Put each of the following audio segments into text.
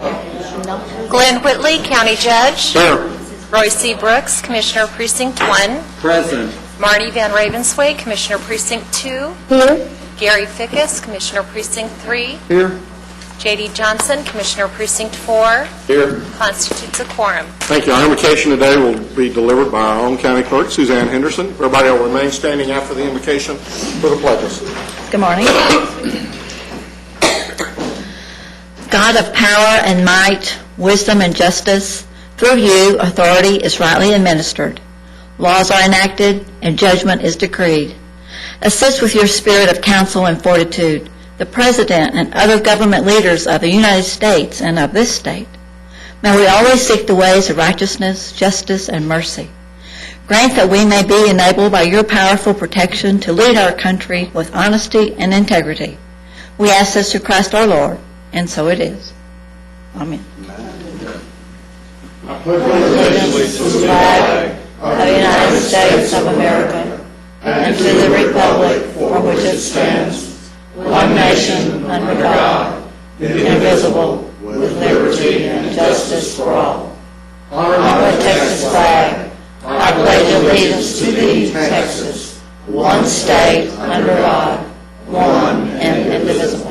Glenn Whitley, County Judge. Here. Roy C. Brooks, Commissioner Precinct 1. Present. Marty Van Ravensway, Commissioner Precinct 2. Here. Gary Fickus, Commissioner Precinct 3. Here. J.D. Johnson, Commissioner Precinct 4. Here. Constitutes a quorum. Thank you. Our invocation today will be delivered by our own county clerk, Suzanne Henderson. Everybody will remain standing after the invocation for the pledges. Good morning. God of power and might, wisdom and justice, through you authority is rightly administered. Laws are enacted and judgment is decreed. Assist with your spirit of counsel and fortitude the President and other government leaders of the United States and of this state. May we always seek the ways of righteousness, justice, and mercy. Grant that we may be enabled by your powerful protection to lead our country with honesty and integrity. We ask this through Christ our Lord, and so it is. Amen. I pledge allegiance To the flag of the United States of America and to the republic for which it stands, one nation under God, indivisible, with liberty and justice for all. Honor the Texas flag. I pledge allegiance to thee, Texas, one state under God, one and indivisible.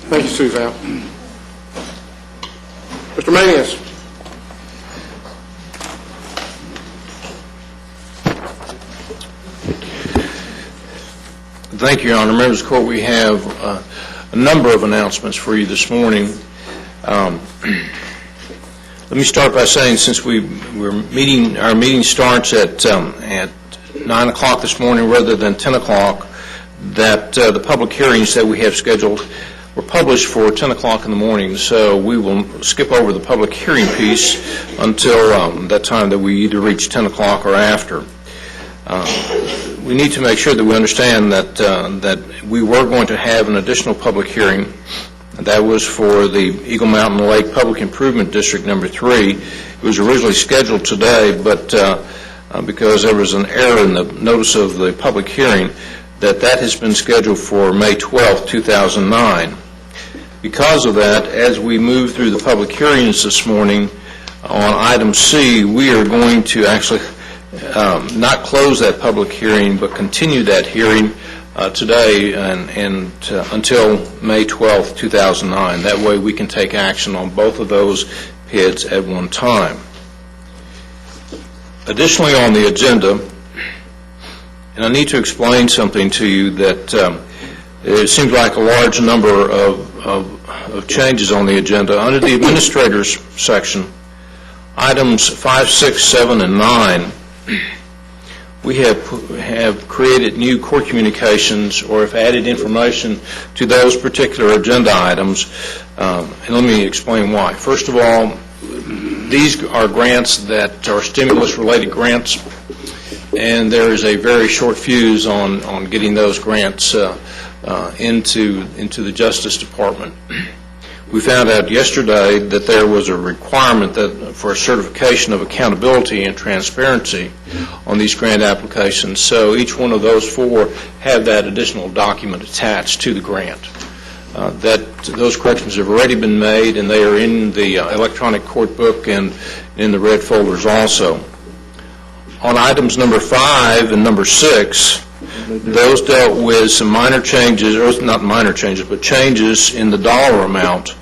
Thank you, Suzanne. Mr. Manius. Thank you, Your Honor. Members of the Court, we have a number of announcements for you this morning. Let me start by saying, since our meeting starts at 9 o'clock this morning rather than 10 o'clock, that the public hearings that we have scheduled were published for 10 o'clock in the morning, so we will skip over the public hearing piece until that time that we either reach 10 o'clock or after. We need to make sure that we understand that we were going to have an additional public hearing. That was for the Eagle Mountain Lake Public Improvement District Number 3. It was originally scheduled today, but because there was an error in the notice of the public hearing, that has been scheduled for May 12, 2009. Because of that, as we move through the public hearings this morning on item C, we are going to actually not close that public hearing, but continue that hearing today and until May 12, 2009. That way we can take action on both of those PIDs at one time. Additionally on the agenda, and I need to explain something to you that it seems like a large number of changes on the agenda. Under the Administrators section, items 5, 6, 7, and 9, we have created new court communications or have added information to those particular agenda items, and let me explain why. First of all, these are grants that are stimulus-related grants, and there is a very short fuse on getting those grants into the Justice Department. We found out yesterday that there was a requirement for a certification of accountability and transparency on these grant applications, so each one of those four have that additional document attached to the grant. Those corrections have already been made, and they are in the electronic court book and in the red folders also. On items number 5 and number 6, those dealt with some minor changes, or not minor changes, but changes in the dollar amount,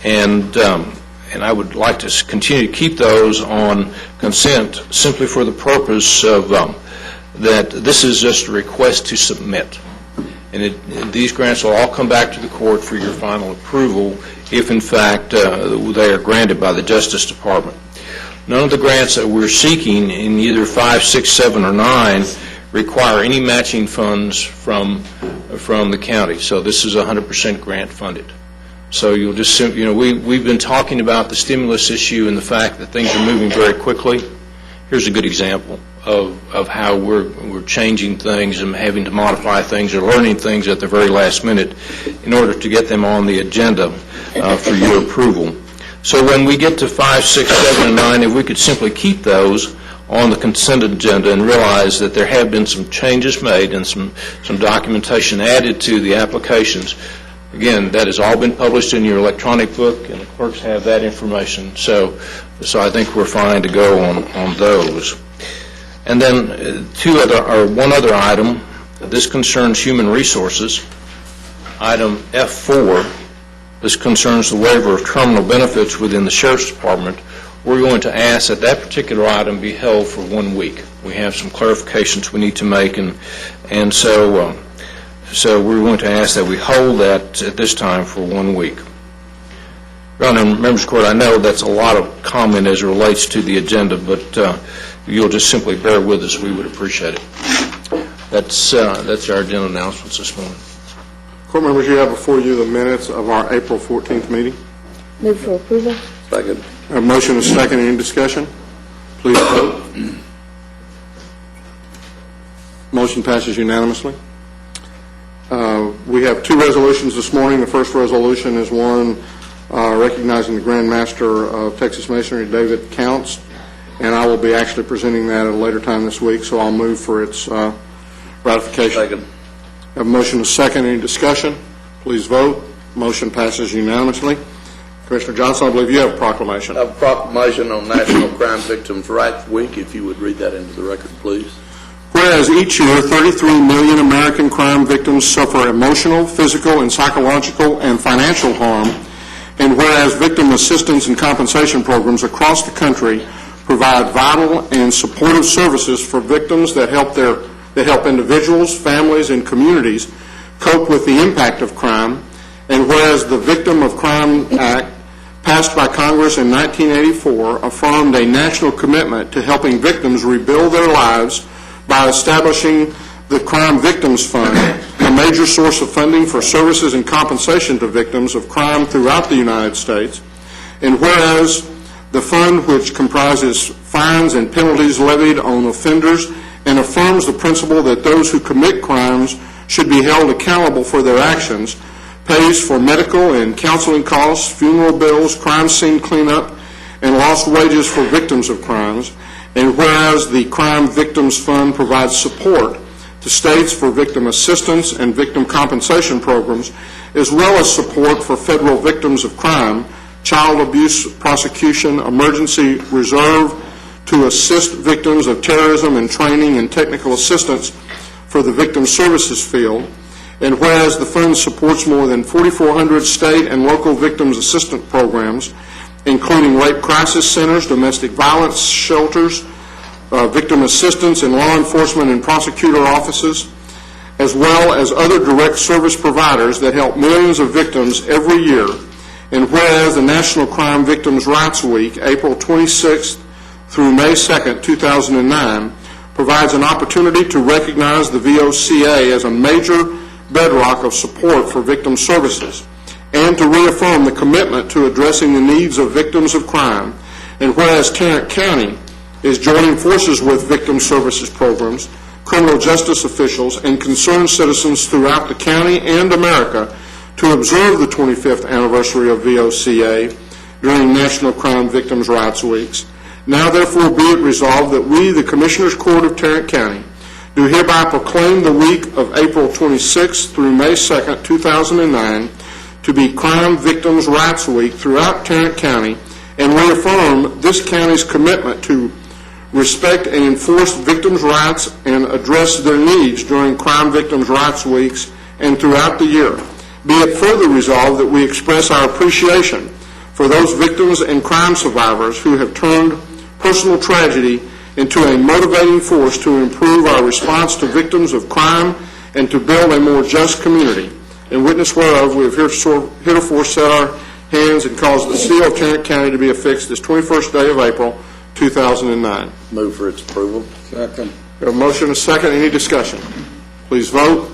and I would like to continue to keep those on consent simply for the purpose of that this is just a request to submit. And these grants will all come back to the court for your final approval if, in fact, they are granted by the Justice Department. None of the grants that we're seeking in either 5, 6, 7, or 9 require any matching funds from the county. So this is 100% grant funded. So you'll just, we've been talking about the stimulus issue and the fact that things are moving very quickly. Here's a good example of how we're changing things and having to modify things or learning things at the very last minute in order to get them on the agenda for your approval. So when we get to 5, 6, 7, and 9, if we could simply keep those on the consent agenda and realized that there have been some changes made and some documentation added to the applications. Again, that has all been published in your electronic book, and the clerks have that information. So I think we're fine to go on those. And then one other item. This concerns human resources. Item F4. This concerns the waiver of terminal benefits within the Sheriff's Department. We're going to ask that that particular item be held for 1 week. We have some clarifications we need to make, and so we're going to ask that we hold that at this time for 1 week. Your Honor, Members of the Court, I know that's a lot of comment as it relates to the agenda, but you'll just simply bear with us. We would appreciate it. That's our agenda announcements this morning. Court members, you have before you the minutes of our April 14th meeting. Move for approval. Second. A motion is second. Any discussion? Please vote. Motion passes unanimously. We have 2 resolutions this morning. The first resolution is one recognizing the Grand Master of Texas Masonry, David Counts, and I will be actually presenting that at a later time this week, so I'll move for its ratification. Second. I have a motion is second. Any discussion? Please vote. Motion passes unanimously. Commissioner Johnson, I believe you have a proclamation. I have a proclamation on National Crime Victims' Rights Week. If you would read that into the record, please. Whereas each year 33 million American crime victims suffer emotional, physical, and psychological and financial harm, and whereas victim assistance and compensation programs across the country provide vital and supportive services for victims that help individuals, families, and communities cope with the impact of crime, and whereas the Victim of Crime Act, passed by Congress in 1984, affirmed a national commitment to helping victims rebuild their lives by establishing the Crime Victims Fund, a major source of funding for services and compensation to victims of crime throughout the United States. And whereas the fund, which comprises fines and penalties levied on offenders and affirms the principle that those who commit crimes should be held accountable for their actions, pays for medical and counseling costs, funeral bills, crime scene cleanup, and lost wages for victims of crimes. And whereas the Crime Victims Fund provides support to states for victim assistance and victim compensation programs, as well as support for federal victims of crime, child abuse prosecution, emergency reserve to assist victims of terrorism, and training and technical assistance for the victim services field. And whereas the fund supports more than 4,400 state and local victims assistance programs, including rape crisis centers, domestic violence shelters, victim assistance in law enforcement and prosecutor offices, as well as other direct service providers that help millions of victims every year. And whereas the National Crime Victims' Rights Week, April 26th through May 2nd, 2009, provides an opportunity to recognize the VOCA as a major bedrock of support for victim services, and to reaffirm the commitment to addressing the needs of victims of crime. And whereas Tarrant County is joining forces with victim services programs, criminal justice officials, and concerned citizens throughout the county and America to observe the 25th anniversary of VOCA during National Crime Victims' Rights Weeks. Now therefore be it resolved that we, the Commissioners Court of Tarrant County, do hereby proclaim the week of April 26th through May 2nd, 2009 to be Crime Victims' Rights Week throughout Tarrant County, and reaffirm this county's commitment to respect and enforce victims' rights and address their needs during Crime Victims' Rights Weeks and throughout the year. Be it further resolved that we express our appreciation for those victims and crime survivors who have turned personal tragedy into a motivating force to improve our response to victims of crime and to build a more just community. In witness whereof, we have heretofore set our hands and caused the seal of Tarrant County to be affixed this 21st day of April, 2009. Move for its approval. Second. We have a motion and a second. Any discussion? Please vote.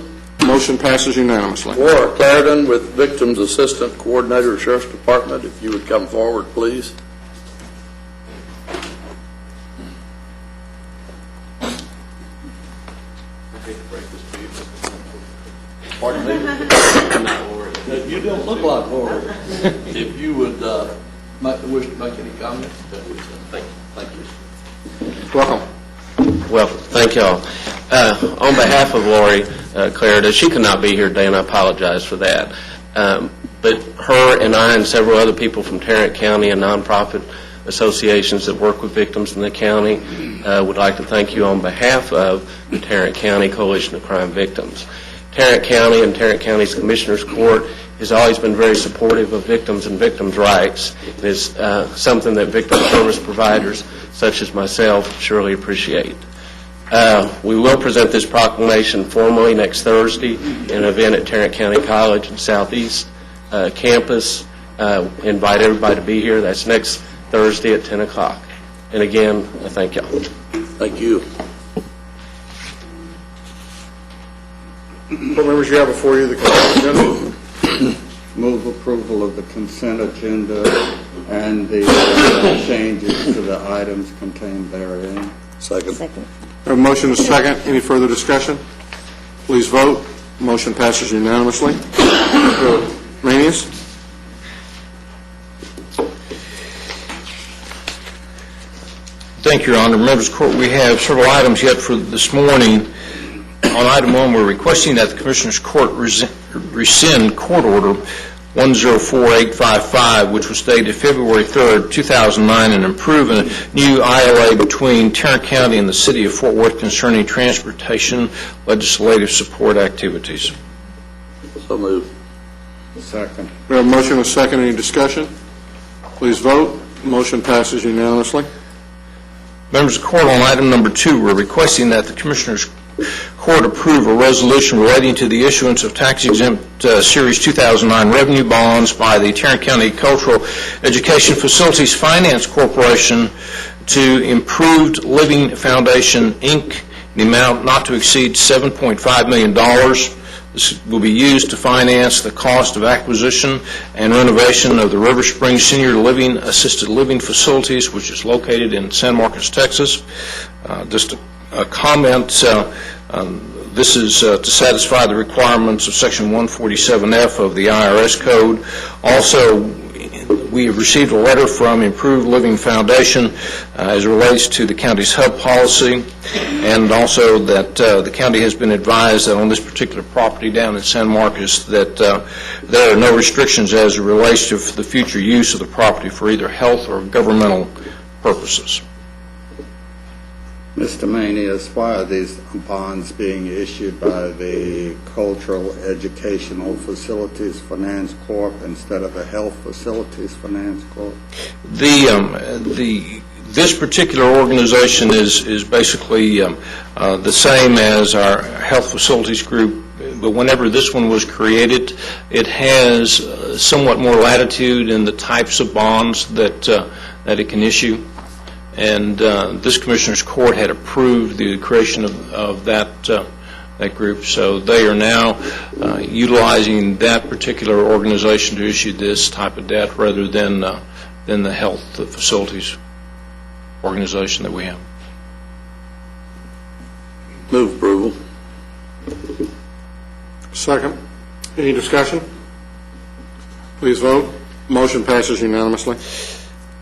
Motion passes unanimously. Laura Clarendon with Victims Assistant Coordinator, Sheriff's Department. If you would come forward, please. Pardon me? You don't look like Laura. If you would wish to make any comments, that would thank you. Welcome. Well, thank y'all. On behalf of Lori Clarida, she could not be here today, and I apologize for that. But her and I and several other people from Tarrant County and nonprofit associations that work with victims in the county would like to thank you on behalf of the Tarrant County Coalition of Crime Victims. Tarrant County and Tarrant County's Commissioners Court has always been very supportive of victims and victims' rights. It is something that victim service providers such as myself surely appreciate. We will present this proclamation formally next Thursday in an event at Tarrant County College and Southeast campus. Invite everybody to be here. That's next Thursday at 10 o'clock. And again, I thank y'all. Thank you. What members you have before you, the consent agenda? Move approval of the consent agenda and the changes to the items contained therein. Second. We have a motion and a second. Any further discussion? Please vote. Motion passes unanimously. Manius? Thank you, Your Honor. Members of the Court, we have several items yet for this morning. On item 1, we're requesting that the Commissioners' Court rescind Court Order 104855, which was dated February 3rd, 2009, and approve a new ILA between Tarrant County and the City of Fort Worth concerning transportation legislative support activities. So moved. Second. We have a motion and a second. Any discussion? Please vote. Motion passes unanimously. Members of the Court, on item number 2, we're requesting that the Commissioners' Court approve a resolution relating to the issuance of tax-exempt Series 2009 revenue bonds by the Tarrant County Cultural Education Facilities Finance Corporation to Improved Living Foundation, Inc., the amount not to exceed $7.5 million. This will be used to finance the cost of acquisition and renovation of the River Springs Senior Living Assisted Living Facilities, which is located in San Marcos, Texas. Just a comment, this is to satisfy the requirements of Section 147F of the IRS Code. Also, we have received a letter from Improved Living Foundation as it relates to the county's hub policy, and also that the county has been advised that on this particular property down in San Marcos that there are no restrictions as it relates to the future use of the property for either health or governmental purposes. Mr. Manius, why are these bonds being issued by the Cultural Educational Facilities Finance Corp. instead of the Health Facilities Finance Corp.? This particular organization is basically the same as our health facilities group, but whenever this one was created, it has somewhat more latitude in the types of bonds that it can issue. And this Commissioner's Court had approved the creation of that group, so they are now utilizing that particular organization to issue this type of debt rather than the health facilities organization that we have. Move approval. Second. Any discussion? Please vote. Motion passes unanimously.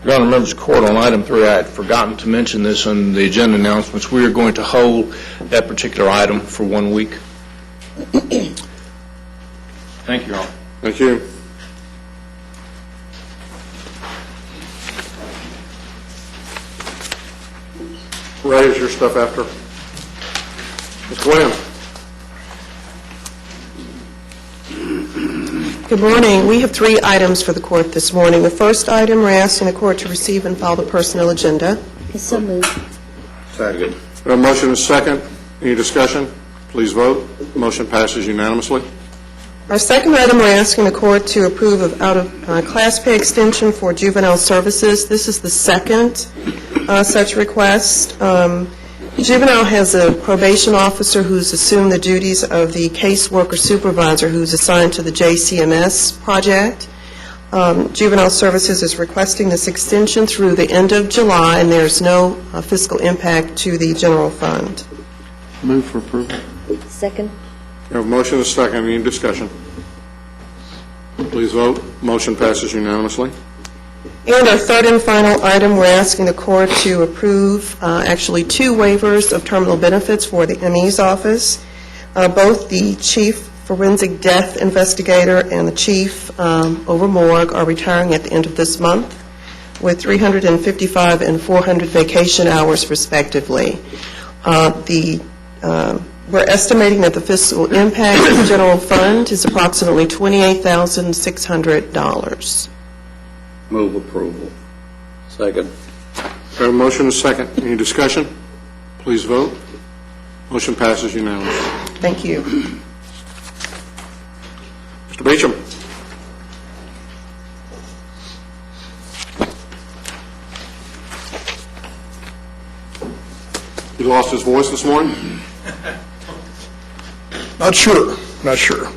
Your Honor, members of the Court, on item 3, I had forgotten to mention this on the agenda announcements. We are going to hold that particular item for 1 week. Thank you, Your Honor. Thank you. Ray, is your stuff after? Ms. Glenn. Good morning. We have 3 items for the court this morning. The first item, we're asking the court to receive and file the personnel agenda. So moved. Second. We have a motion and a second. Any discussion? Please vote. Motion passes unanimously. Our second item, we're asking the court to approve of out-of-class pay extension for juvenile services. This is the second such request. Juvenile has a probation officer who's assumed the duties of the caseworker supervisor who's assigned to the JCMS project. Juvenile Services is requesting this extension through the end of July, and there's no fiscal impact to the general fund. Move for approval. Second. We have a motion and a second. Any discussion? Please vote. Motion passes unanimously. And our third and final item, we're asking the court to approve actually two waivers of terminal benefits for the ME's office. Both the chief forensic death investigator and the chief over morgue are retiring at the end of this month with 355 and 400 vacation hours respectively. We're estimating that the fiscal impact of the general fund is approximately $28,600. Move approval. Second. We have a motion and a second. Any discussion? Please vote. Motion passes unanimously. Thank you. Mr. Beecham. He lost his voice this morning? Not sure.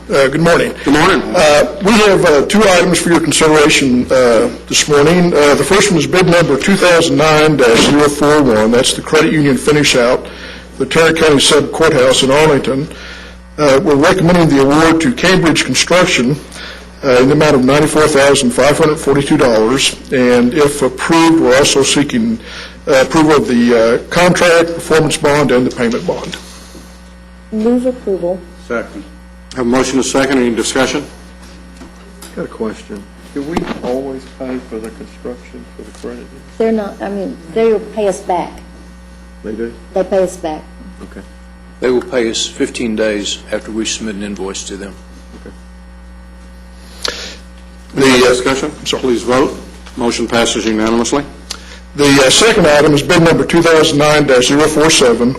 Good morning. Good morning. We have two items for your consideration this morning. The first one is bid number 2009-041. That's the credit union finish out, the Tarrant County Sub Courthouse in Arlington. We're recommending the award to Cambridge Construction in the amount of $94,542. And if approved, we're also seeking approval of the contract, performance bond, and the payment bond. Move approval. Second. Have a motion and a second. Any discussion? Got a question. Do we always pay for the construction for the credit? They're not, they'll pay us back. They do? They pay us back. Okay. They will pay us 15 days after we submit an invoice to them. Any discussion? Please vote. Motion passes unanimously. The second item is bid number 2009-047.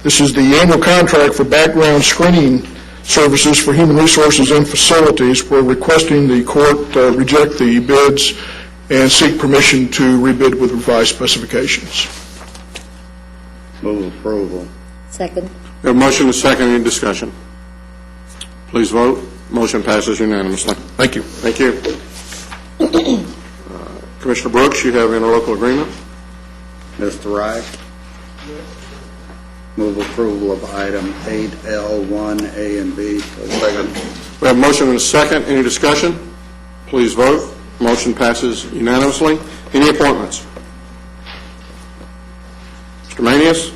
This is the annual contract for background screening services for human resources and facilities. We're requesting the court reject the bids and seek permission to rebid with revised specifications. Move approval. Second. We have a motion and a second. Any discussion? Please vote. Motion passes unanimously. Thank you. Thank you. Commissioner Brooks, you have interlocal agreement. Mr. Wright? Move approval of item 8L1A and B. Second. We have a motion and a second. Any discussion? Please vote. Motion passes unanimously. Any appointments? Mr. Manius?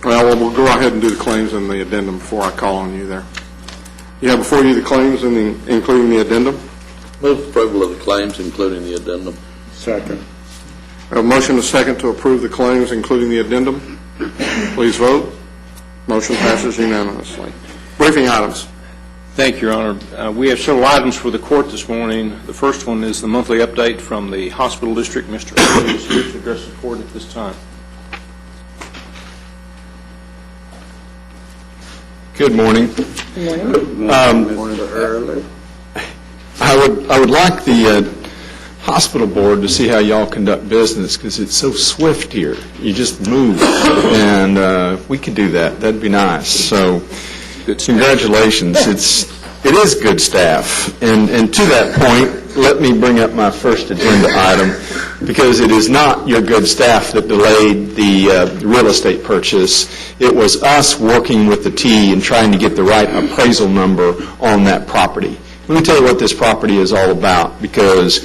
Well, we'll go ahead and do the claims and the addendum before I call on you there. You have before you the claims and including the addendum? Move approval of the claims, including the addendum. Second. We have a motion and a second to approve the claims, including the addendum. Please vote. Motion passes unanimously. Briefing items. Thank you, Your Honor. We have several items for the court this morning. The first one is the monthly update from the hospital district. Mr. Early is here to address the court at this time. Good morning. Mr. Early. I would like the hospital board to see how y'all conduct business, because it's so swift here. You just move, and we could do that. That'd be nice. So, congratulations. It is good staff. And to that point, let me bring up my first agenda item, because it is not your good staff that delayed the real estate purchase. It was us working with the T and trying to get the right appraisal number on that property. Let me tell you what this property is all about, because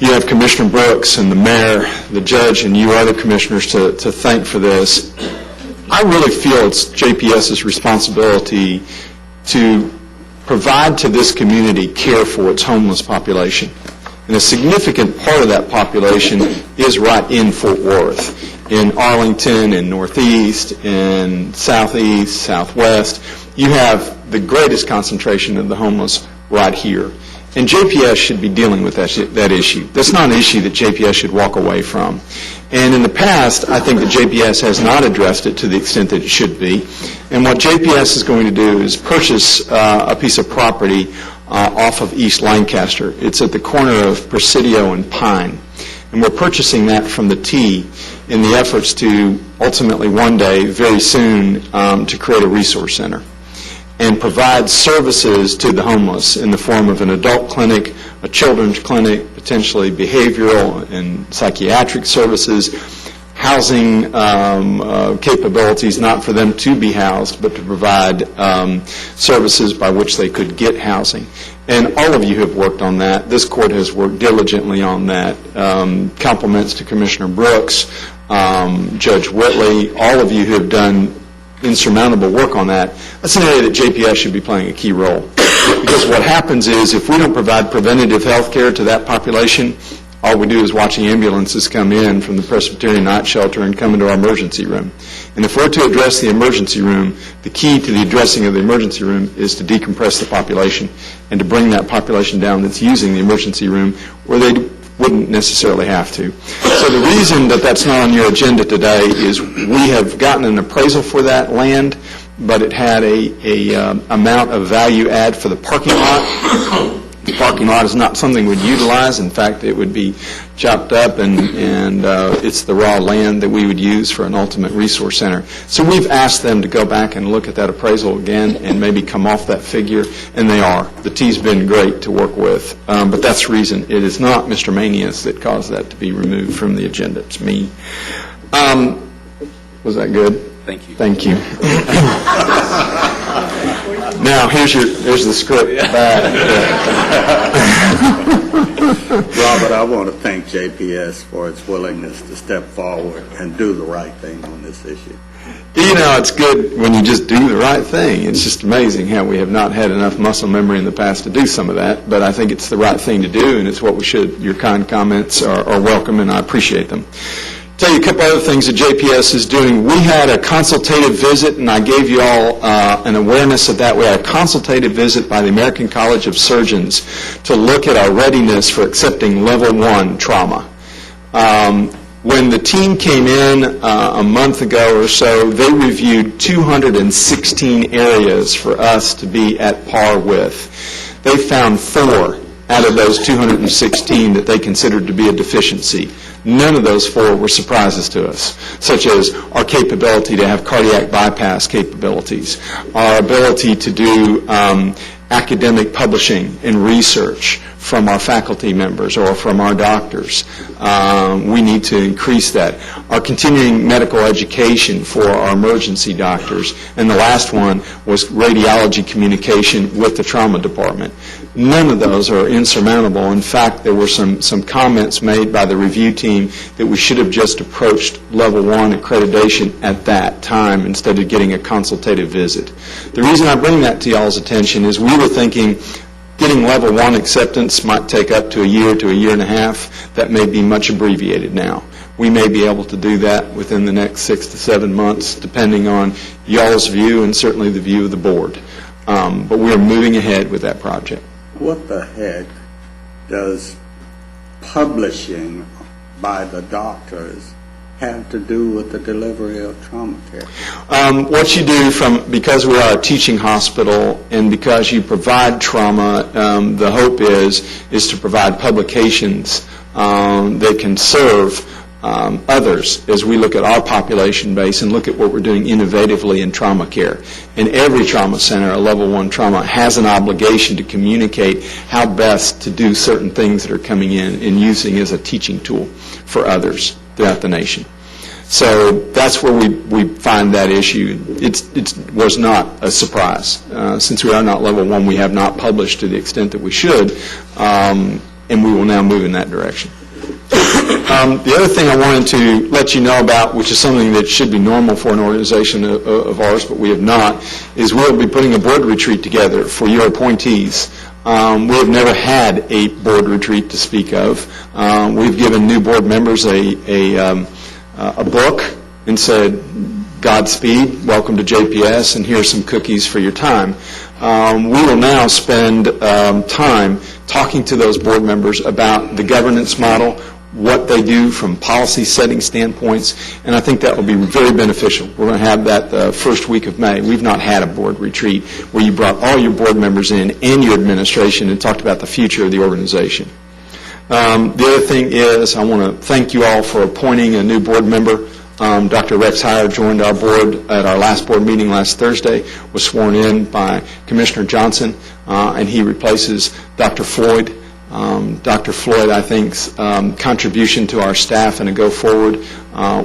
you have Commissioner Brooks and the mayor, the judge, and you other commissioners to thank for this. I really feel it's JPS's responsibility to provide to this community care for its homeless population. And a significant part of that population is right in Fort Worth, in Arlington, in Northeast, in Southeast, Southwest. You have the greatest concentration of the homeless right here. And JPS should be dealing with that issue. That's not an issue that JPS should walk away from. And in the past, I think that JPS has not addressed it to the extent that it should be. And what JPS is going to do is purchase a piece of property off of East Lancaster. It's at the corner of Presidio and Pine. And we're purchasing that from the T in the efforts to ultimately one day, very soon, to create a resource center and provide services to the homeless in the form of an adult clinic, a children's clinic, potentially behavioral and psychiatric services, housing capabilities, not for them to be housed, but to provide services by which they could get housing. And all of you have worked on that. This court has worked diligently on that. Compliments to Commissioner Brooks, Judge Whitley, all of you who have done insurmountable work on that. That's an area that JPS should be playing a key role. Because what happens is, if we don't provide preventative health care to that population, all we do is watch the ambulances come in from the Presbyterian Night Shelter and come into our emergency room. And if we're to address the emergency room, the key to the addressing of the emergency room is to decompress the population and to bring that population down that's using the emergency room where they wouldn't necessarily have to. So the reason that that's not on your agenda today is we have gotten an appraisal for that land, but it had a amount of value add for the parking lot. The parking lot is not something we'd utilize. In fact, it would be chopped up, and it's the raw land that we would use for an ultimate resource center. So we've asked them to go back and look at that appraisal again and maybe come off that figure, and they are. The T's been great to work with, but that's the reason. It is not Mr. Manius that caused that to be removed from the agenda. It's me. Was that good? Thank you. Thank you. Now, here's the script back. Robert, I want to thank JPS for its willingness to step forward and do the right thing on this issue. You know, it's good when you just do the right thing. It's just amazing how we have not had enough muscle memory in the past to do some of that, but I think it's the right thing to do, and it's what we should. Your kind comments are welcome, and I appreciate them. Tell you a couple other things that JPS is doing. We had a consultative visit, and I gave you all an awareness of that. We had a consultative visit by the American College of Surgeons to look at our readiness for accepting level 1 trauma. When the team came in a month ago or so, they reviewed 216 areas for us to be at par with. They found 4 out of those 216 that they considered to be a deficiency. None of those 4 were surprises to us, such as our capability to have cardiac bypass capabilities, our ability to do academic publishing and research from our faculty members or from our doctors. We need to increase that. Our continuing medical education for our emergency doctors. And the last one was radiology communication with the trauma department. None of those are insurmountable. In fact, there were some comments made by the review team that we should have just approached level 1 accreditation at that time instead of getting a consultative visit. The reason I bring that to y'all's attention is we were thinking getting level 1 acceptance might take up to a year and a half. That may be much abbreviated now. We may be able to do that within the next 6 to 7 months, depending on y'all's view and certainly the view of the board. But we are moving ahead with that project. What the heck does publishing by the doctors have to do with the delivery of trauma care? What you do because we are a teaching hospital and because you provide trauma, the hope is to provide publications that can serve others as we look at our population base and look at what we're doing innovatively in trauma care. And every trauma center, a level 1 trauma, has an obligation to communicate how best to do certain things that are coming in and using as a teaching tool for others throughout the nation. So that's where we find that issue. It was not a surprise. Since we are not level 1, we have not published to the extent that we should, and we will now move in that direction. The other thing I wanted to let you know about, which is something that should be normal for an organization of ours, but we have not, is we'll be putting a board retreat together for your appointees. We have never had a board retreat to speak of. We've given new board members a book and said, Godspeed, welcome to JPS, and here's some cookies for your time. We will now spend time talking to those board members about the governance model, what they do from policy setting standpoints, and I think that will be very beneficial. We're going to have that the first week of May. We've not had a board retreat where you brought all your board members in and your administration and talked about the future of the organization. The other thing is I want to thank you all for appointing a new board member. Dr. Rex Heyer joined our board at our last board meeting last Thursday, was sworn in by Commissioner Johnson, and he replaces Dr. Floyd. Dr. Floyd, I think's contribution to our staff and a go forward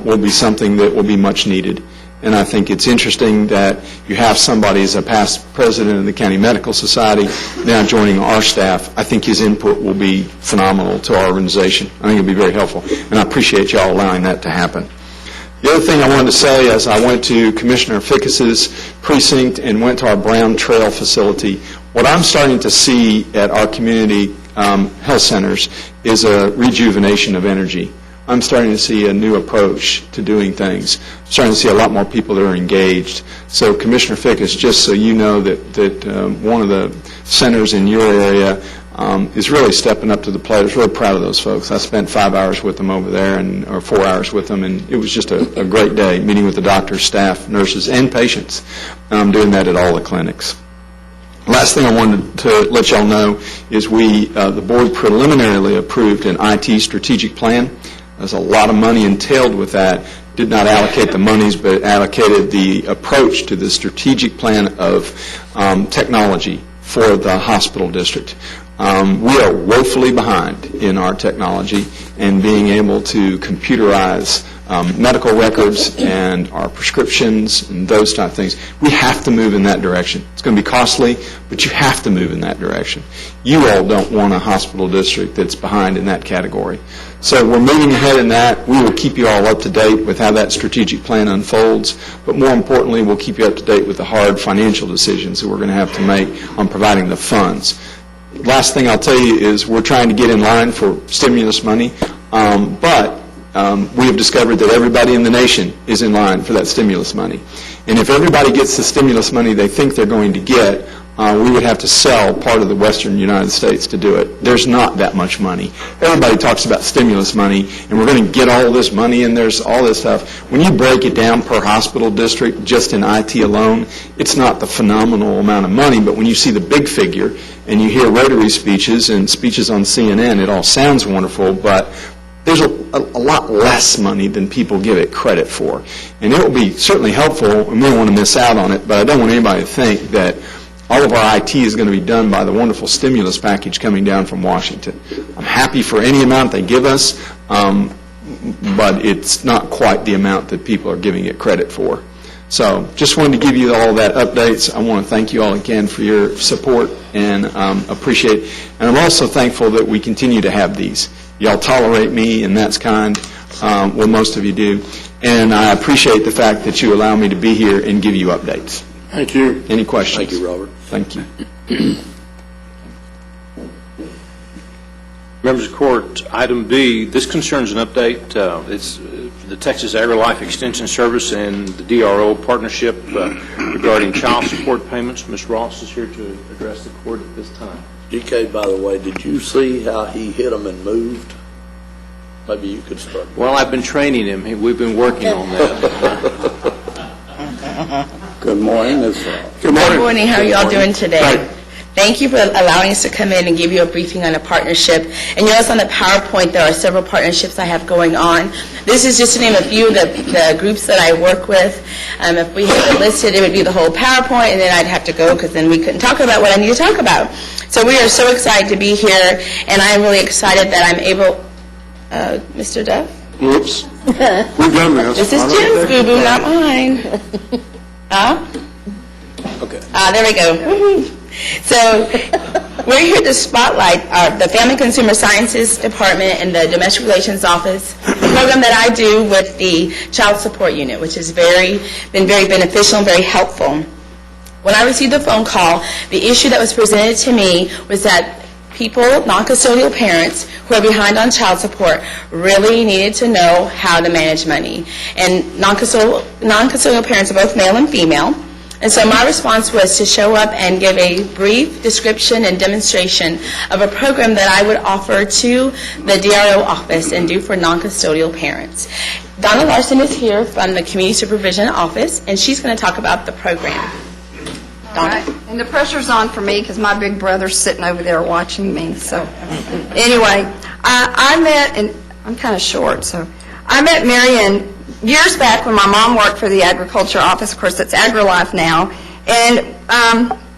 will be something that will be much needed. And I think it's interesting that you have somebody as a past president of the County Medical Society now joining our staff. I think his input will be phenomenal to our organization. I think it'll be very helpful, and I appreciate y'all allowing that to happen. The other thing I wanted to say is I went to Commissioner Fickus's precinct and went to our Brown Trail facility. What I'm starting to see at our community health centers is a rejuvenation of energy. I'm starting to see a new approach to doing things. I'm starting to see a lot more people that are engaged. So Commissioner Fickus, just so you know that one of the centers in your area is really stepping up to the plate. I was really proud of those folks. I spent 5 hours with them over there, or 4 hours with them, and it was just a great day, meeting with the doctors, staff, nurses, and patients. I'm doing that at all the clinics. Last thing I wanted to let y'all know is the board preliminarily approved an IT strategic plan. There's a lot of money entailed with that. Did not allocate the monies, but allocated the approach to the strategic plan of technology for the hospital district. We are woefully behind in our technology and being able to computerize medical records and our prescriptions and those type of things. We have to move in that direction. It's going to be costly, but you have to move in that direction. You all don't want a hospital district that's behind in that category. So we're moving ahead in that. We will keep you all up to date with how that strategic plan unfolds, but more importantly, we'll keep you up to date with the hard financial decisions that we're going to have to make on providing the funds. Last thing I'll tell you is we're trying to get in line for stimulus money, but we have discovered that everybody in the nation is in line for that stimulus money. And if everybody gets the stimulus money they think they're going to get, we would have to sell part of the western United States to do it. There's not that much money. Everybody talks about stimulus money, and we're going to get all this money, and there's all this stuff. When you break it down per hospital district, just in IT alone, it's not the phenomenal amount of money, but when you see the big figure, and you hear Rotary speeches and speeches on CNN, it all sounds wonderful, but there's a lot less money than people give it credit for. And it will be certainly helpful, and we don't want to miss out on it, but I don't want anybody to think that all of our IT is going to be done by the wonderful stimulus package coming down from Washington. I'm happy for any amount they give us, but it's not quite the amount that people are giving it credit for. So just wanted to give you all that updates. I want to thank you all again for your support and appreciate it. And I'm also thankful that we continue to have these. Y'all tolerate me, and that's kind. Well, most of you do. And I appreciate the fact that you allow me to be here and give you updates. Thank you. Any questions? Thank you, Robert. Thank you. Members of the court, item B, this concerns an update. It's the Texas AgriLife Extension Service and the DRO partnership regarding child support payments. Ms. Ross is here to address the court at this time. DK, by the way, did you see how he hit them and moved? Maybe you could start. Well, I've been training him. We've been working on that. Good morning, Ms. Ross. Good morning. Good morning. How are you all doing today? Hi. Thank you for allowing us to come in and give you a briefing on a partnership. And you notice on the PowerPoint there are several partnerships I have going on. This is just to name a few of the groups that I work with. If we had it listed, it would be the whole PowerPoint, and then I'd have to go because then we couldn't talk about what I need to talk about. So we are so excited to be here, and I'm really excited that I'm able... Mr. Duff? Whoops. We've done this. This is Jim's boo-boo, not mine. Okay. There we go. So we're here to spotlight the Family Consumer Sciences Department and the Domestic Relations Office, the program that I do with the Child Support Unit, which has been very beneficial and very helpful. When I received the phone call, the issue that was presented to me was that people, non-custodial parents who are behind on child support, really needed to know how to manage money. And non-custodial parents are both male and female. And so my response was to show up and give a brief description and demonstration of a program that I would offer to the DRO office and do for non-custodial parents. Donna Larson is here from the Community Supervision Office, and she's going to talk about the program. All right. And the pressure's on for me because my big brother's sitting over there watching me. So anyway, I met, and I'm kind of short, so I met Marion years back when my mom worked for the Agriculture Office. Of course, it's AgriLife now. And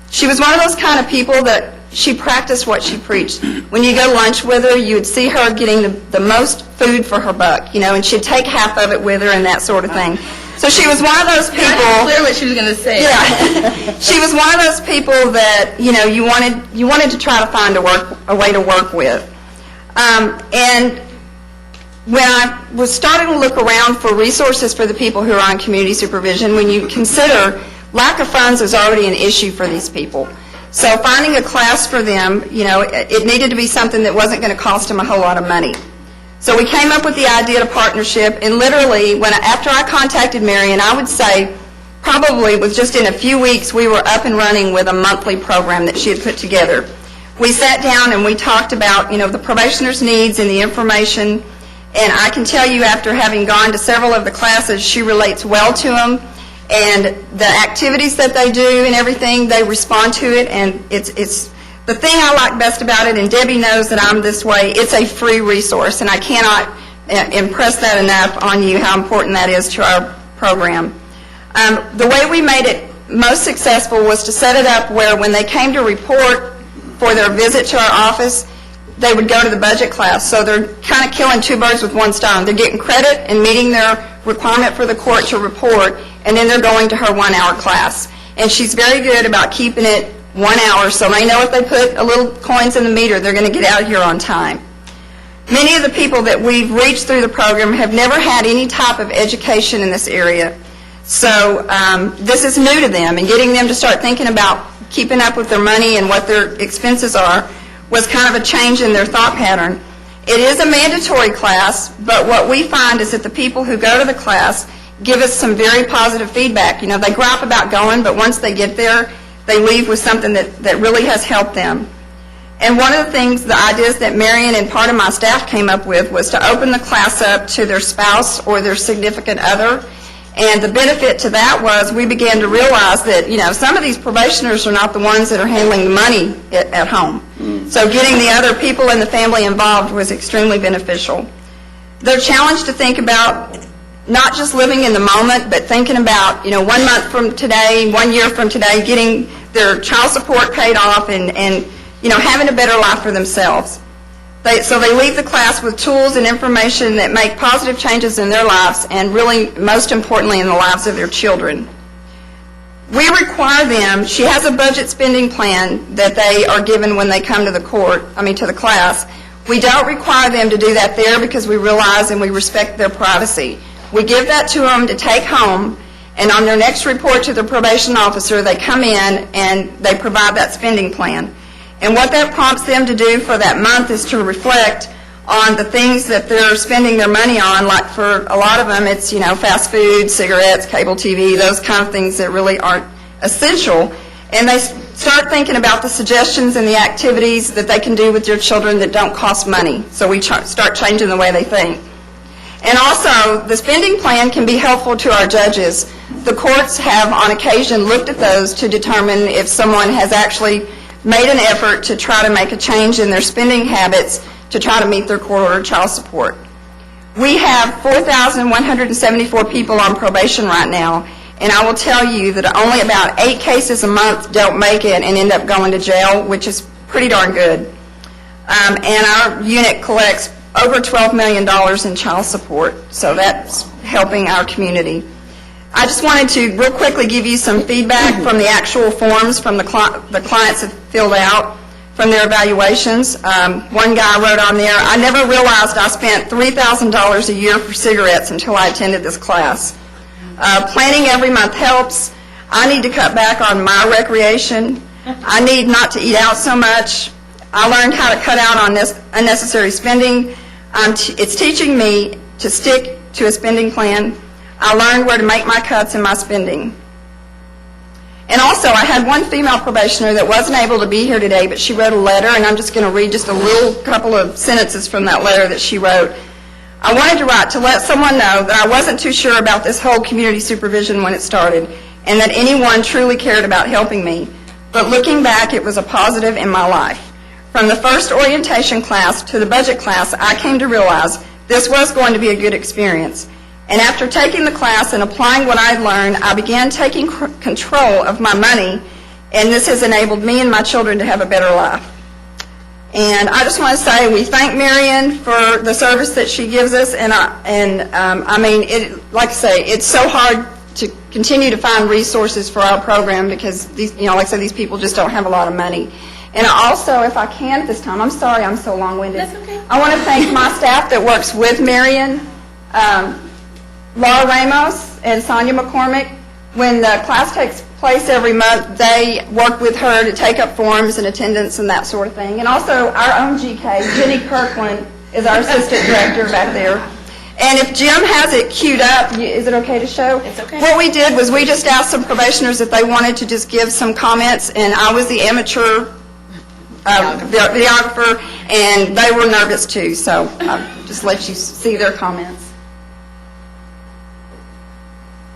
she was one of those kind of people that she practiced what she preached. When you go lunch with her, you would see her getting the most food for her buck, and she'd take half of it with her and that sort of thing. So she was one of those people. That's clear what she was going to say. Yeah. She was one of those people that, you wanted to try to find a way to work with. And when I was starting to look around for resources for the people who are on community supervision, when you consider lack of funds is already an issue for these people. So finding a class for them, it needed to be something that wasn't going to cost them a whole lot of money. So we came up with the idea of partnership, and literally, after I contacted Marion, I would say probably with just in a few weeks, we were up and running with a monthly program that she had put together. We sat down and we talked about, the probationer's needs and the information, and I can tell you after having gone to several of the classes, she relates well to them, and the activities that they do and everything, they respond to it, and it's the thing I like best about it, and Debbie knows that I'm this way, it's a free resource, and I cannot impress that enough on you how important that is to our program. The way we made it most successful was to set it up where when they came to report for their visit to our office, they would go to the budget class. So they're kind of killing two birds with one stone. They're getting credit and meeting their requirement for the court to report, and then they're going to her 1-hour class. And she's very good about keeping it 1 hour, so they know if they put a little coins in the meter, they're going to get out of here on time. Many of the people that we've reached through the program have never had any type of education in this area. So this is new to them, and getting them to start thinking about keeping up with their money and what their expenses are was kind of a change in their thought pattern. It is a mandatory class, but what we find is that the people who go to the class give us some very positive feedback. They gripe about going, but once they get there, they leave with something that really has helped them. And one of the things, the ideas that Marion and part of my staff came up with was to open the class up to their spouse or their significant other. And the benefit to that was we began to realize that, some of these probationers are not the ones that are handling the money at home. So getting the other people in the family involved was extremely beneficial. They're challenged to think about not just living in the moment, but thinking about, 1 month from today, 1 year from today, getting their child support paid off and having a better life for themselves. So they leave the class with tools and information that make positive changes in their lives and really, most importantly, in the lives of their children. We require them, she has a budget spending plan that they are given when they come to the to the class. We don't require them to do that there because we realize and we respect their privacy. We give that to them to take home, and on their next report to the probation officer, they come in and they provide that spending plan. And what that prompts them to do for that month is to reflect on the things that they're spending their money on. Like for a lot of them, it's, fast food, cigarettes, cable TV, those kind of things that really aren't essential. And they start thinking about the suggestions and the activities that they can do with their children that don't cost money. So we start changing the way they think. And also, the spending plan can be helpful to our judges. The courts have, on occasion, looked at those to determine if someone has actually made an effort to try to make a change in their spending habits to try to meet their court-ordered child support. We have 4,174 people on probation right now, and I will tell you that only about 8 cases a month don't make it and end up going to jail, which is pretty darn good. And our unit collects over $12 million in child support, so that's helping our community. I just wanted to real quickly give you some feedback from the actual forms from the clients have filled out from their evaluations. One guy wrote on there, "I never realized I spent $3,000 a year for cigarettes until I attended this class. Planning every month helps. I need to cut back on my recreation. I need not to eat out so much. I learned how to cut out on this unnecessary spending. It's teaching me to stick to a spending plan. I learned where to make my cuts in my spending." And also, I had one female probationer that wasn't able to be here today, but she wrote a letter, and I'm just going to read just a little couple of sentences from that letter that she wrote. "I wanted to write to let someone know that I wasn't too sure about this whole community supervision when it started, and that anyone truly cared about helping me. But looking back, it was a positive in my life. From the first orientation class to the budget class, I came to realize this was going to be a good experience. And after taking the class and applying what I'd learned, I began taking control of my money, and this has enabled me and my children to have a better life." And I just want to say, we thank Marion for the service that she gives us, and I mean, like I say, it's so hard to continue to find resources for our program because these, like I said, these people just don't have a lot of money. And also, if I can at this time, I'm sorry I'm so long-winded. That's okay. I want to thank my staff that works with Marion, Laura Ramos and Sonia McCormick. When the class takes place every month, they work with her to take up forms and attendance and that sort of thing. And also, our own GK, Jenny Kirkland, is our assistant director back there. And if Jim has it queued up, is it okay to show? It's okay. What we did was we just asked some probationers if they wanted to just give some comments, and I was the amateur videographer, and they were nervous too, so I'll just let you see their comments.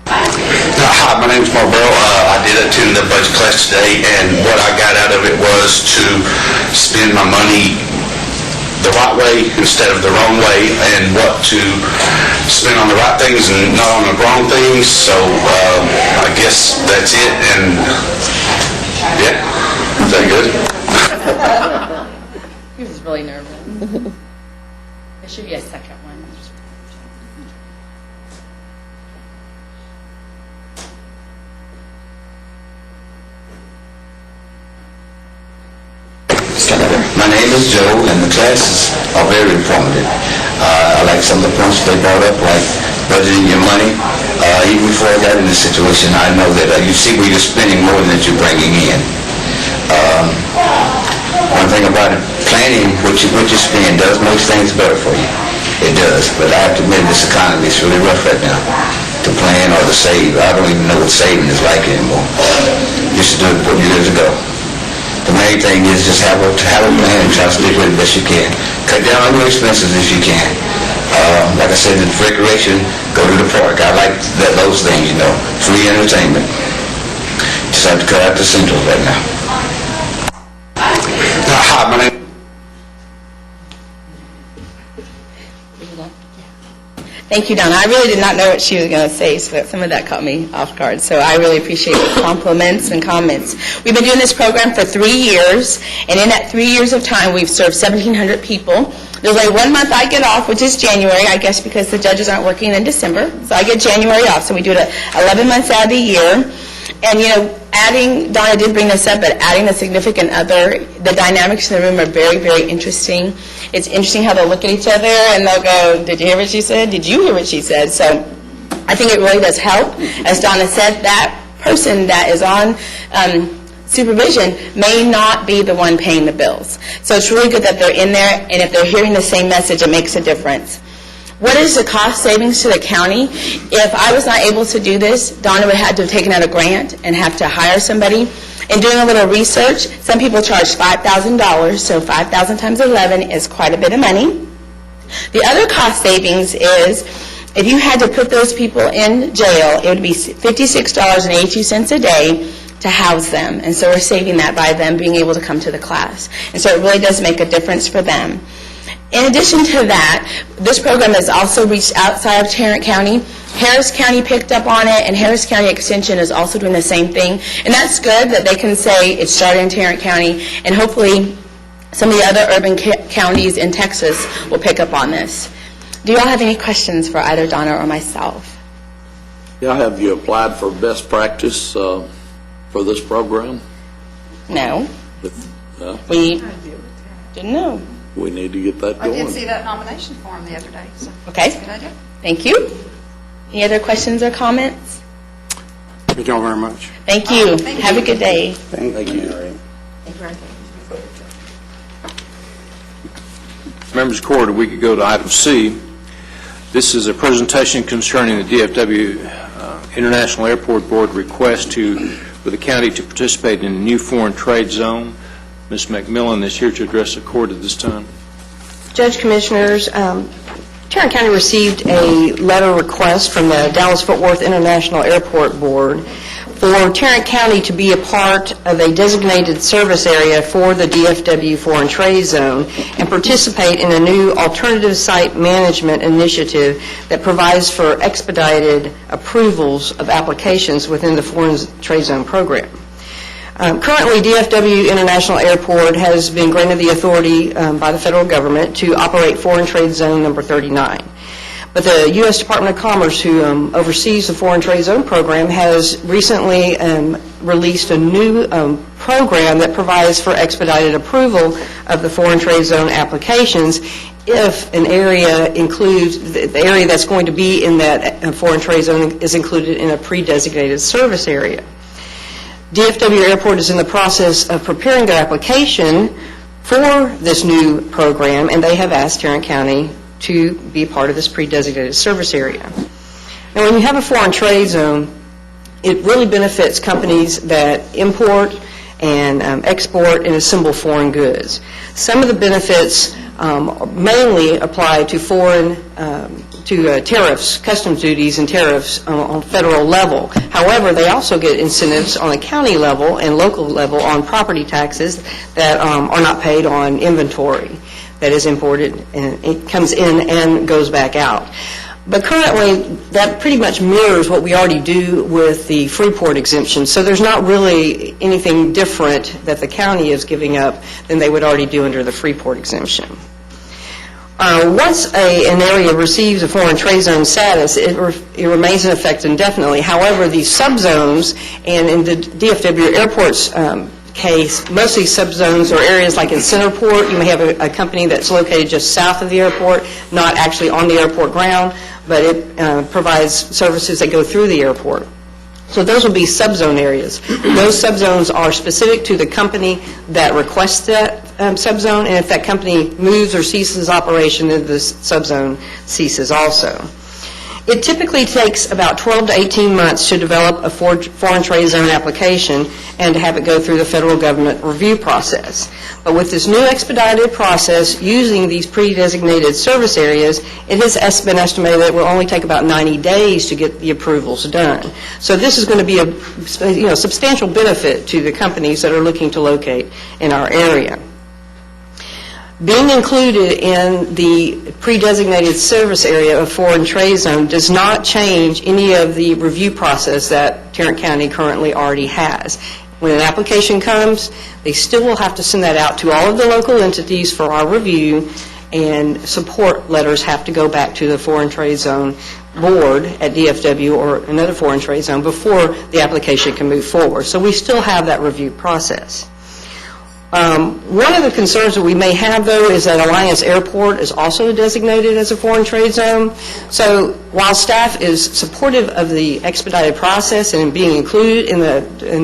Hi, my name's Marlboro. I did attend the budget class today, and what I got out of it was to spend my money the right way instead of the wrong way, and what to spend on the right things and not on the wrong things. So I guess that's it, and yeah, is that good? He was really nervous. There should be a second one. My name is Joe, and the classes are very informative. I like some of the points they brought up, like budgeting your money. Even before I got in this situation, I know that you see where you're spending more than that you're bringing in. One thing about it, planning what you spend does make things better for you. It does, but I have to admit this economy is really rough right now. To plan or to save, I don't even know what saving is like anymore. Used to do it 40 years ago. The main thing is just have a plan and try to stick with it best you can. Cut down on your expenses if you can. Like I said, the recreation, go to the park. I like those things, free entertainment. Just have to cut out the central right now. Hi, my name. Thank you, Donna. I really did not know what she was going to say, so some of that caught me off guard. So I really appreciate the compliments and comments. We've been doing this program for 3 years, and in that 3 years of time, we've served 1,700 people. There's only 1 month I get off, which is January, I guess because the judges aren't working in December. So I get January off, so we do it 11 months out of the year. And, adding, Donna did bring this up, but adding the significant other, the dynamics in the room are very, very interesting. It's interesting how they'll look at each other and they'll go, did you hear what she said? Did you hear what she said? So I think it really does help. As Donna said, that person that is on supervision may not be the one paying the bills. So it's really good that they're in there, and if they're hearing the same message, it makes a difference. What is the cost savings to the county? If I was not able to do this, Donna would have to have taken out a grant and have to hire somebody. In doing a little research, some people charge $5,000, so 5,000 times 11 is quite a bit of money. The other cost savings is if you had to put those people in jail, it would be $56.82 a day to house them. And so we're saving that by them being able to come to the class. And so it really does make a difference for them. In addition to that, this program has also reached outside of Tarrant County. Harris County picked up on it, and Harris County Extension is also doing the same thing. And that's good that they can say it started in Tarrant County, and hopefully some of the other urban counties in Texas will pick up on this. Do you all have any questions for either Donna or myself? Yeah, have you applied for best practice for this program? No. We didn't know. We need to get that I going. did see that nomination form the other day, so Okay. that's a good idea. Thank you. Any other questions or comments? Thank you all very much. Thank you. Thank Have you. a good day. Thank you. Members of the court, we could go to item C. This is a presentation concerning the DFW International Airport Board request for the county to participate in a new foreign trade zone. Ms. McMillan is here to address the court at this time. Judge, Commissioners, Tarrant County received a letter request from the Dallas-Fort Worth International Airport Board for Tarrant County to be a part of a designated service area for the DFW Foreign Trade Zone and participate in a new alternative site management initiative that provides for expedited approvals of applications within the Foreign Trade Zone program. Currently, DFW International Airport has been granted the authority by the federal government to operate Foreign Trade Zone number 39. But the U.S. Department of Commerce, who oversees the Foreign Trade Zone program, has recently released a new program that provides for expedited approval of the Foreign Trade Zone applications if an area includes, the area that's going to be in that Foreign Trade Zone is included in a pre-designated service area. DFW Airport is in the process of preparing their application for this new program, and they have asked Tarrant County to be part of this pre-designated service area. Now, when you have a foreign trade zone, it really benefits companies that import and export and assemble foreign goods. Some of the benefits mainly apply to tariffs, customs duties and tariffs on federal level. However, they also get incentives on a county level and local level on property taxes that are not paid on inventory that is imported, and it comes in and goes back out. But currently, that pretty much mirrors what we already do with the Freeport exemption, so there's not really anything different that the county is giving up than they would already do under the Freeport exemption. Once an area receives a foreign trade zone status, it remains in effect indefinitely. However, these subzones, and in the DFW Airport's case, most of these subzones are areas like in Centerport. You may have a company that's located just south of the airport, not actually on the airport ground, but it provides services that go through the airport. So those will be subzone areas. Those subzones are specific to the company that requests that subzone, and if that company moves or ceases operation, then the subzone ceases also. It typically takes about 12 to 18 months to develop a foreign trade zone application and to have it go through the federal government review process. But with this new expedited process using these pre-designated service areas, it has been estimated that it will only take about 90 days to get the approvals done. So this is going to be a substantial benefit to the companies that are looking to locate in our area. Being included in the pre-designated service area of foreign trade zone does not change any of the review process that Tarrant County currently already has. When an application comes, they still will have to send that out to all of the local entities for our review, and support letters have to go back to the Foreign Trade Zone Board at DFW or another foreign trade zone before the application can move forward. So we still have that review process. One of the concerns that we may have, though, is that Alliance Airport is also designated as a foreign trade zone. So while staff is supportive of the expedited process and being included in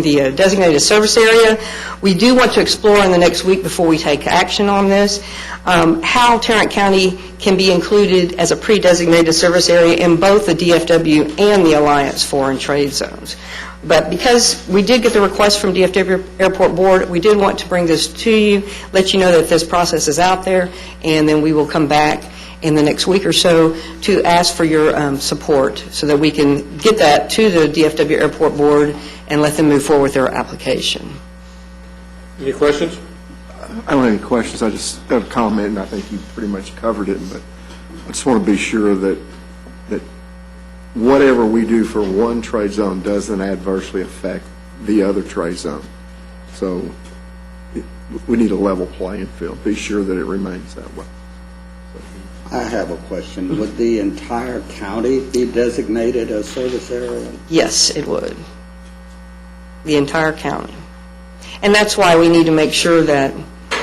the designated service area, we do want to explore in the next week before we take action on this how Tarrant County can be included as a pre-designated service area in both the DFW and the Alliance foreign trade zones. But because we did get the request from DFW Airport Board, we did want to bring this to you, let you know that this process is out there, and then we will come back in the next week or so to ask for your support so that we can get that to the DFW Airport Board and let them move forward with their application. Any questions? I don't have any questions. I just have a comment, and I think you pretty much covered it, but I just want to be sure that whatever we do for one trade zone doesn't adversely affect the other trade zone. So we need a level playing field. Be sure that it remains that way. I have a question. Would the entire county be designated as service area? Yes, it would. The entire county. And that's why we need to make sure that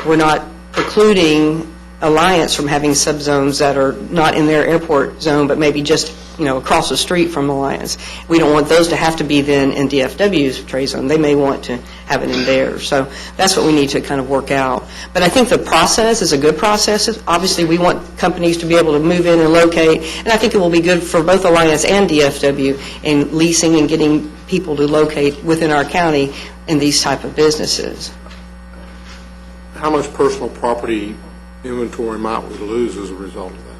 we're not precluding Alliance from having subzones that are not in their airport zone, but maybe just across the street from Alliance. We don't want those to have to be then in DFW's trade zone. They may want to have it in theirs. So that's what we need to kind of work out. But I think the process is a good process. Obviously, we want companies to be able to move in and locate, and I think it will be good for both Alliance and DFW in leasing and getting people to locate within our county in these type of businesses. How much personal property inventory might we lose as a result of that?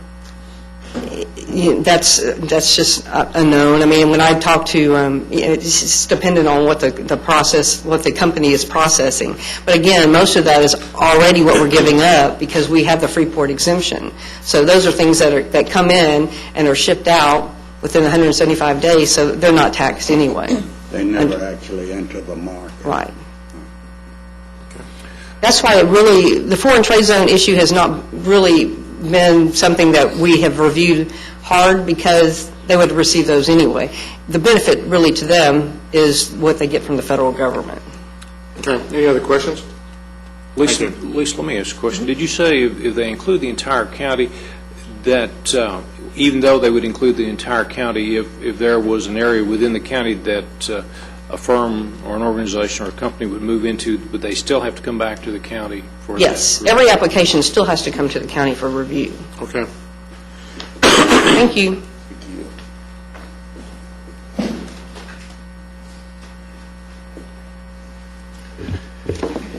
That's just unknown. I mean, when I talk to, it's dependent on what the process, what the company is processing. But again, most of that is already what we're giving up because we have the Freeport exemption. So those are things that come in and are shipped out within 175 days, so they're not taxed anyway. They never actually enter the market. Right. That's why the foreign trade zone issue has not really been something that we have reviewed hard, because they would receive those anyway. The benefit really to them is what they get from the federal government. Okay, any other questions? Lisa, let me ask a question. Did you say if they include the entire county, that even though they would include the entire county, if there was an area within the county that a firm or an organization or a company would move into, would they still have to come back to the county for Yes, that? every application still has to come to the county for review. Okay. Thank you.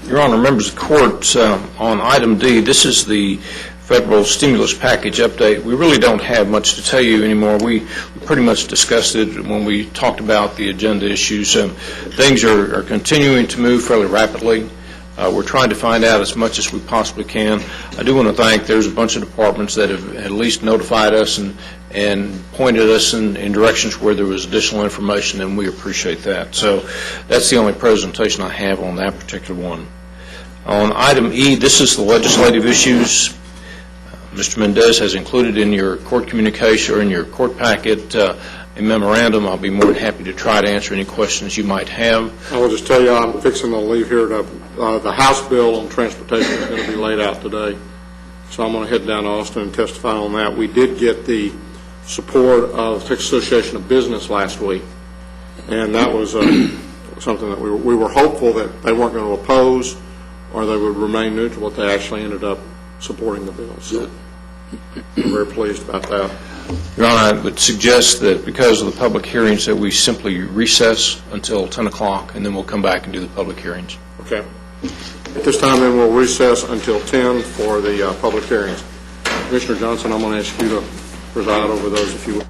Your Honor, members of the court, on item D, this is the federal stimulus package update. We really don't have much to tell you anymore. We pretty much discussed it when we talked about the agenda issues. Things are continuing to move fairly rapidly. We're trying to find out as much as we possibly can. I do want to thank, there's a bunch of departments that have at least notified us and pointed us in directions where there was additional information, and we appreciate that. So that's the only presentation I have on that particular one. On item E, this is the legislative issues. Mr. Mendez has included in your court communication or in your court packet a memorandum. I'll be more than happy to try to answer any questions you might have. I will just tell you, I'm fixing to leave here. The House bill on transportation is going to be laid out today, so I'm going to head down to Austin and testify on that. We did get the support of the Texas Association of Business last week, and that was something that we were hopeful that they weren't going to oppose or they would remain neutral, but they actually ended up supporting the bill. So I'm very pleased about that. Your Honor, I would suggest that because of the public hearings that we simply recess until 10 o'clock, and then we'll come back and do the public hearings. Okay. At this time, then, we'll recess until 10 for the public hearings. Commissioner Johnson, I'm going to ask you to preside over those if you would.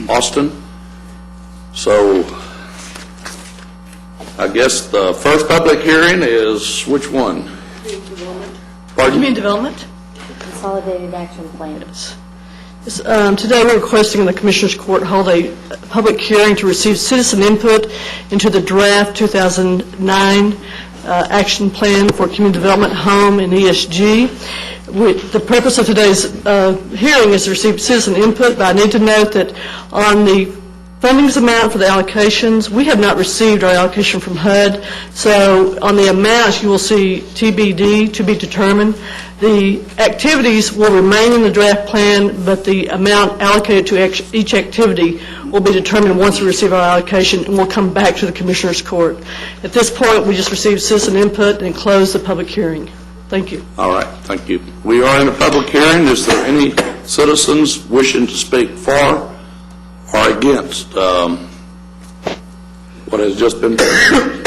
Austin. So I guess the first public hearing is which one? Pardon? Community Development. Consolidated Action Plan. Today, we're requesting the Commissioners Court hold a public hearing to receive citizen input into the draft 2009 action plan for community development, home, and ESG. The purpose of today's hearing is to receive citizen input, but I need to note that on the fundings amount for the allocations, we have not received our allocation from HUD, so on the amounts, you will see TBD, to be determined. The activities will remain in the draft plan, but the amount allocated to each activity will be determined once we receive our allocation, and we'll come back to the Commissioners Court. At this point, we just received citizen input and close the public hearing. Thank you. All right, thank you. We are in a public hearing. Is there any citizens wishing to speak for or against what has just been done?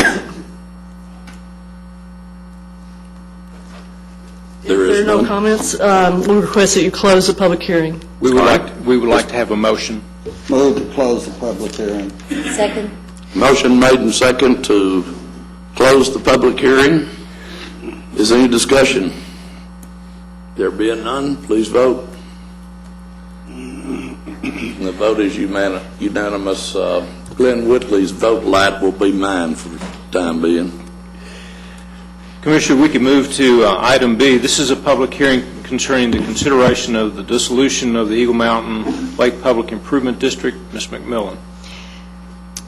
There are no comments. We request that you close the public hearing. We would like to have a motion. Move to close the public hearing. Second. Motion made and second to close the public hearing. Is there any discussion? There being none, please vote. The vote is unanimous. Glenn Whitley's vote light will be mine for the time being. Commissioner, we can move to item B. This is a public hearing concerning the consideration of the dissolution of the Eagle Mountain Lake Public Improvement District. Ms. McMillan.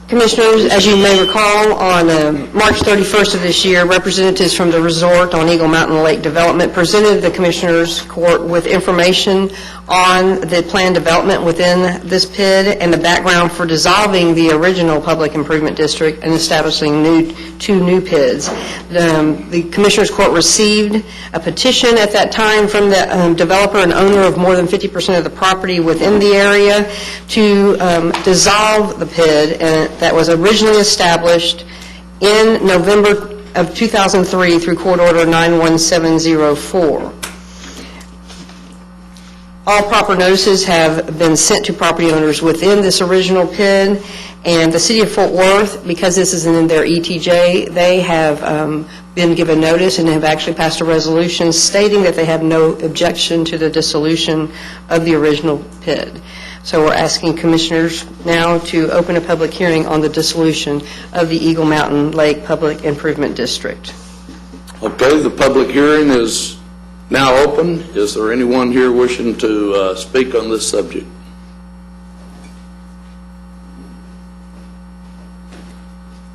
Commissioners, as you may recall, on March 31st of this year, representatives from the resort on Eagle Mountain Lake Development presented the Commissioners Court with information on the planned development within this PID and the background for dissolving the original Public Improvement District and establishing two new PIDs. The Commissioners Court received a petition at that time from the developer and owner of more than 50% of the property within the area to dissolve the PID that was originally established in November of 2003 through Court Order 91704. All proper notices have been sent to property owners within this original PID, and the City of Fort Worth, because this is in their ETJ, they have been given notice and have actually passed a resolution stating that they have no objection to the dissolution of the original PID. So we're asking Commissioners now to open a public hearing on the dissolution of the Eagle Mountain Lake Public Improvement District. Okay, the public hearing is now open. Is there anyone here wishing to speak on this subject?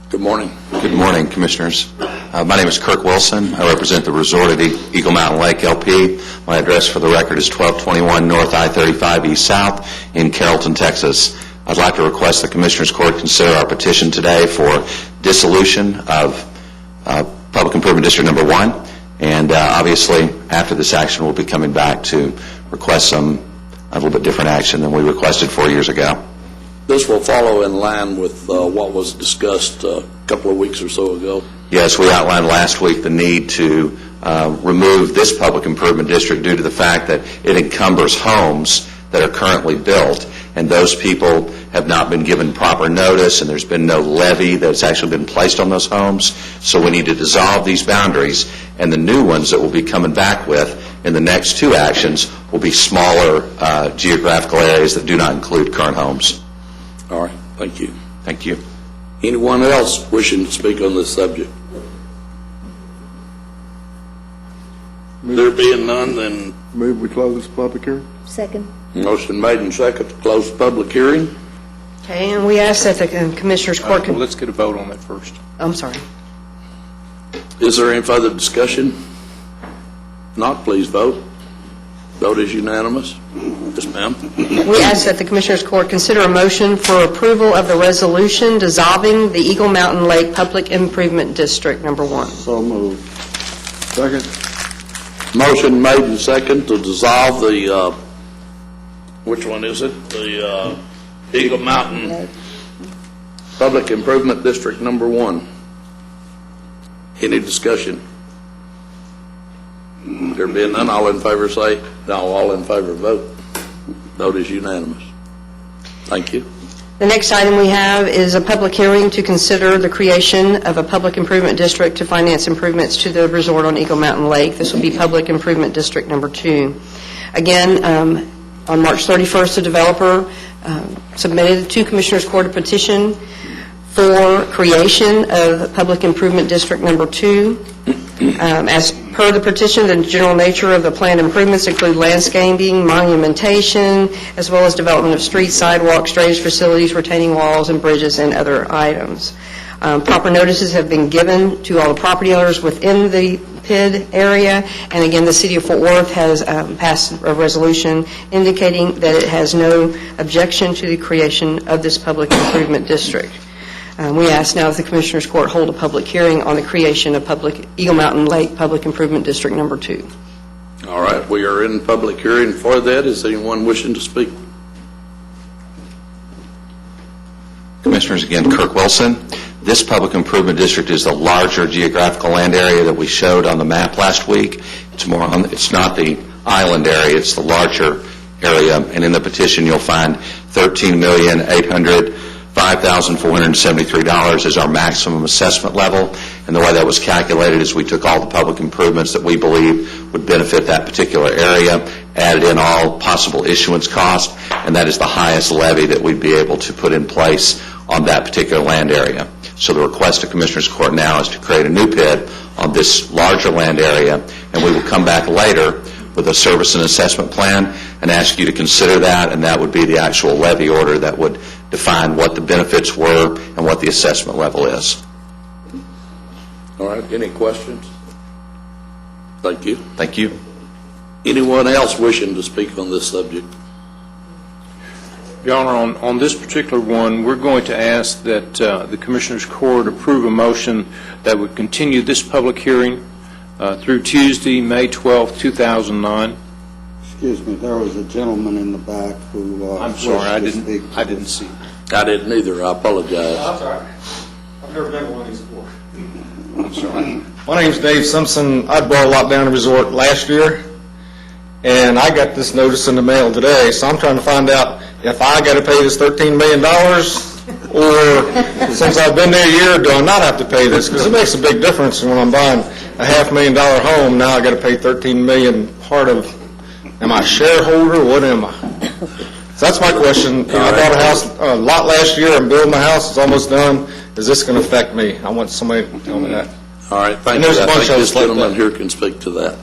Good morning. Good morning, Commissioners. My name is Kirk Wilson. I represent the resort at Eagle Mountain Lake LP. My address for the record is 1221 North I-35 East South in Carrollton, Texas. I'd like to request the Commissioners Court consider our petition today for dissolution of Public Improvement District Number 1. And obviously, after this action, we'll be coming back to request a little bit different action than we requested 4 years ago. This will follow in line with what was discussed a couple of weeks or so ago. Yes, we outlined last week the need to remove this public improvement district due to the fact that it encumbers homes that are currently built, and those people have not been given proper notice, and there's been no levy that's actually been placed on those homes. So we need to dissolve these boundaries, and the new ones that we'll be coming back with in the next two actions will be smaller geographical areas that do not include current homes. All right, thank you. Thank you. Anyone else wishing to speak on this subject? There being none, then Move we close this public hearing? Second. motion made and second to close the public hearing. Okay, and we ask that the Commissioners Court Well, let's get a vote on that first. I'm sorry. Is there any further discussion? Not, please vote. Vote is unanimous. Yes, ma'am. We ask that the Commissioners Court consider a motion for approval of the resolution dissolving the Eagle Mountain Lake Public Improvement District Number 1. So moved. Second. Motion made and second to dissolve the, which one is it? The Eagle Mountain Public Improvement District Number 1. Any discussion? There being none, all in favor say, no, all in favor vote. Vote is unanimous. Thank you. The next item we have is a public hearing to consider the creation of a public improvement district to finance improvements to the resort on Eagle Mountain Lake. This will be Public Improvement District Number 2. Again, on March 31st, the developer submitted to Commissioners Court a petition for creation of Public Improvement District Number 2. As per the petition, the general nature of the planned improvements include landscaping, monumentation, as well as development of streets, sidewalks, drainage facilities, retaining walls, and bridges, and other items. Proper notices have been given to all the property owners within the PID area, and again, the City of Fort Worth has passed a resolution indicating that it has no objection to the creation of this Public Improvement District. We ask now that the Commissioners Court hold a public hearing on the creation of Eagle Mountain Lake Public Improvement District Number 2. All right, we are in public hearing for that. Is anyone wishing to speak? Commissioners, again, Kirk Wilson. This public improvement district is the larger geographical land area that we showed on the map last week. It's not the island area, it's the larger area. And in the petition, you'll find $13,805,473 is our maximum assessment level. And the way that was calculated is we took all the public improvements that we believe would benefit that particular area, added in all possible issuance costs, and that is the highest levy that we'd be able to put in place on that particular land area. So the request to Commissioners Court now is to create a new PID on this larger land area, and we will come back later with a service and assessment plan and ask you to consider that, and that would be the actual levy order that would define what the benefits were and what the assessment level is. All right, any questions? Thank you. Thank you. Anyone else wishing to speak on this subject? Your Honor, on this particular one, we're going to ask that the Commissioners Court approve a motion that would continue this public hearing through Tuesday, May 12, 2009. Excuse me, there was a gentleman in the back who I'm sorry, I wished to speak. didn't see. I didn't either. I apologize. I'm sorry. I've never been to one of these before. I'm sorry. My name's Dave Simpson. I brought a lot down to the resort last year, and I got this notice in the mail today, so I'm trying to find out if I got to pay this $13 million, or since I've been there a year, do I not have to pay this? Because it makes a big difference when I'm buying a $500,000 home. Now I got to pay $13 million. Part of, am I a shareholder? What am I? So that's my question. I bought a lot last year. I'm building my house. It's almost done. Is this going to affect me? I want somebody to tell me that. All right, thank And you. there's a I bunch think of this us like gentleman that. here can speak to that.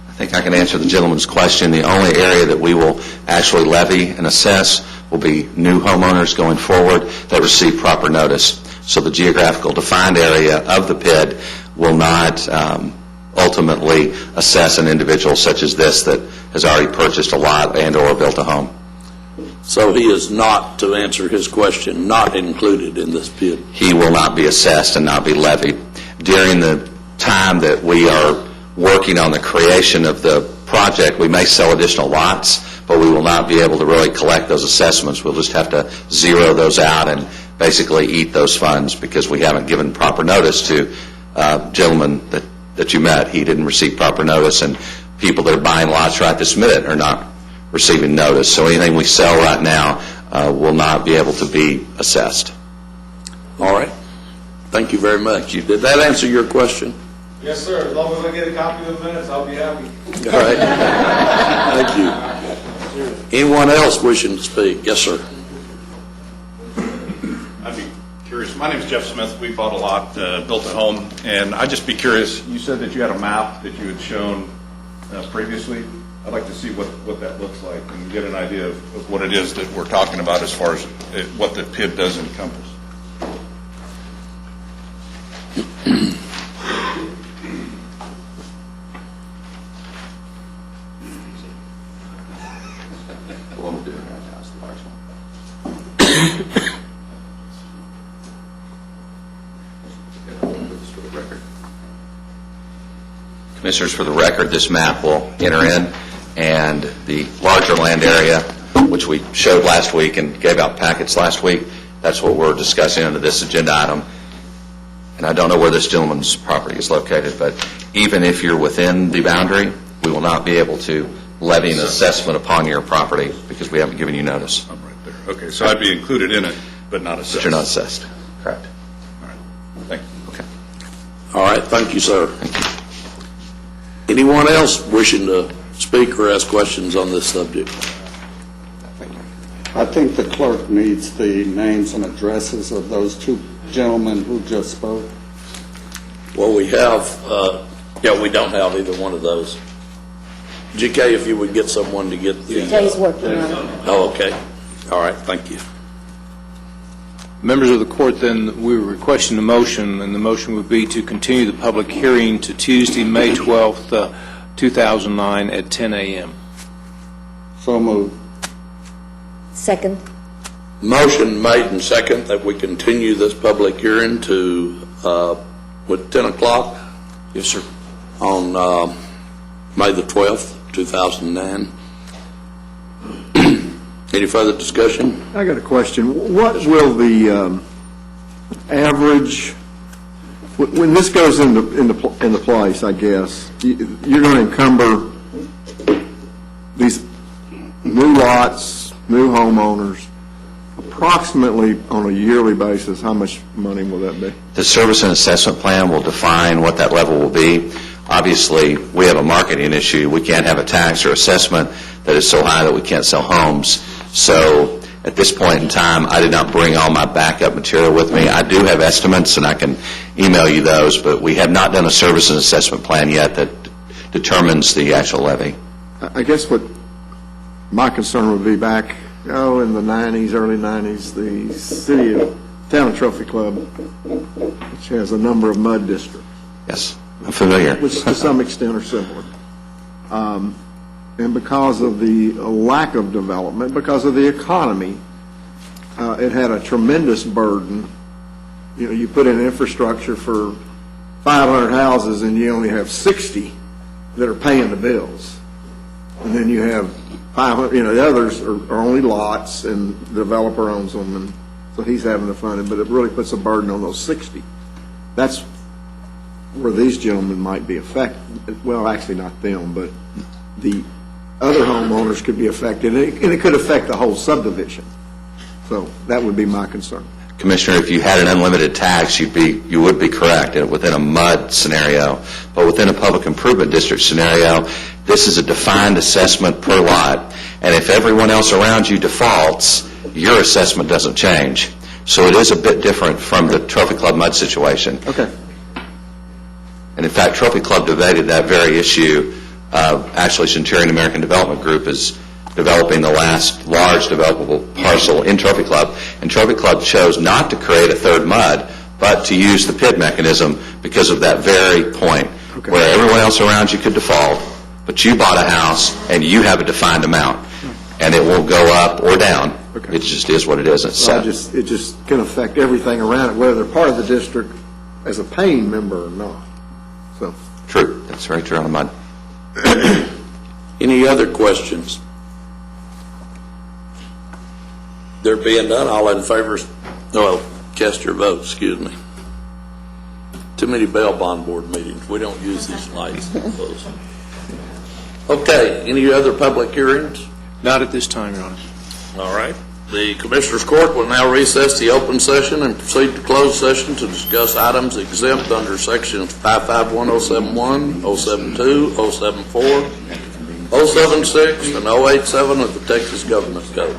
I think I can answer the gentleman's question. The only area that we will actually levy and assess will be new homeowners going forward that receive proper notice. So the geographical defined area of the PID will not ultimately assess an individual such as this that has already purchased a lot and or built a home. So he is not, to answer his question, not included in this PID. He will not be assessed and not be levied. During the time that we are working on the creation of the project, we may sell additional lots, but we will not be able to really collect those assessments. We'll just have to zero those out and basically eat those funds because we haven't given proper notice to gentlemen that you met. He didn't receive proper notice, and people that are buying lots right this minute are not receiving notice. So anything we sell right now will not be able to be assessed. All right. Thank you very much. Did that answer your question? Yes, sir. As long as I get a copy of the minutes, I'll be happy. All right. Thank you. Anyone else wishing to speak? Yes, sir. I'd be curious. My name is Jeff Smith. We bought a lot, built a home, and I'd just be curious. You said that you had a map that you had shown previously. I'd like to see what that looks like and get an idea of what it is that we're talking about as far as what the PID does encompass. Commissioners, for the record, this map will enter in, and the larger land area, which we showed last week and gave out packets last week, that's what we're discussing under this agenda item. And I don't know where this gentleman's property is located, but even if you're within the boundary, we will not be able to levy an assessment upon your property because we haven't given you notice. I'm right there. Okay, so I'd be included in it, but not assessed. But you're not assessed. Correct. Thank you. Okay. All right, thank you, sir. Anyone else wishing to speak or ask questions on this subject? I think the clerk needs the names and addresses of those two gentlemen who just spoke. Well, we have, we don't have either one of those. GK, if you would get someone to get the... Jay's working on it. Oh, okay. All right, thank you. Members of the court, then, we're requesting a motion, and the motion would be to continue the public hearing to Tuesday, May 12th, 2009, at 10 a.m. So moved. Second. Motion made and second that we continue this public hearing to, 10 o'clock? Yes, sir. On May the 12th, 2009. Any further discussion? I got a question. What will the average, when this goes into place, I guess, you're going to encumber these new lots, new homeowners, approximately on a yearly basis, how much money will that be? The service and assessment plan will define what that level will be. Obviously, we have a marketing issue. We can't have a tax or assessment that is so high that we can't sell homes. So at this point in time, I did not bring all my backup material with me. I do have estimates, and I can email you those, but we have not done a service and assessment plan yet that determines the actual levy. I guess what my concern would be back, in the 90s, early 90s, the town of Trophy Club, which has a number of mud districts. Yes, I'm familiar. Which to some extent are similar. And because of the lack of development, because of the economy, it had a tremendous burden. You put in infrastructure for 500 houses and you only have 60 that are paying the bills. And then you have 500, the others are only lots and the developer owns them, and so he's having to fund it, but it really puts a burden on those 60. That's where these gentlemen might be affected. Well, actually not them, but the other homeowners could be affected, and it could affect the whole subdivision. So that would be my concern. Commissioner, if you had an unlimited tax, you would be correct within a MUD scenario. But within a public improvement district scenario, this is a defined assessment per lot. And if everyone else around you defaults, your assessment doesn't change. So it is a bit different from the Trophy Club MUD situation. Okay. And in fact, Trophy Club debated that very issue. Actually, Centurion American Development Group is developing the last large developable parcel in Trophy Club, and Trophy Club chose not to create a third MUD, but to use the PID mechanism because of that very point, where everyone else around you could default, but you bought a house and you have a defined amount, and it won't go up or down. It just is what it is. It's set. It just can affect everything around it, whether they're part of the district as a paying member or not. So true. That's very true on a MUD. Any other questions? There being none, all in favor, cast your vote, excuse me. Too many bail bond board meetings. We don't use these lights. Okay, any other public hearings? Not at this time, Your Honor. All right. The Commissioners Court will now recess the open session and proceed to closed session to discuss items exempt under sections 551071, 072, 074, 076, and 087 of the Texas Government Code.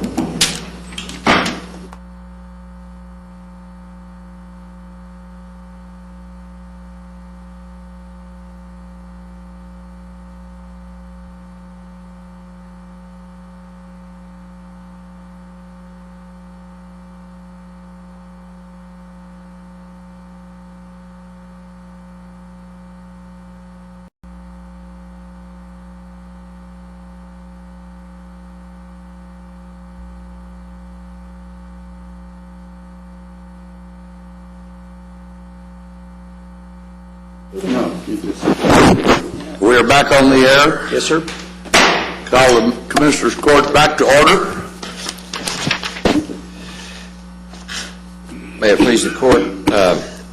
We are back on the air. Yes, sir. Call the Commissioners Court back to order. May it please the court,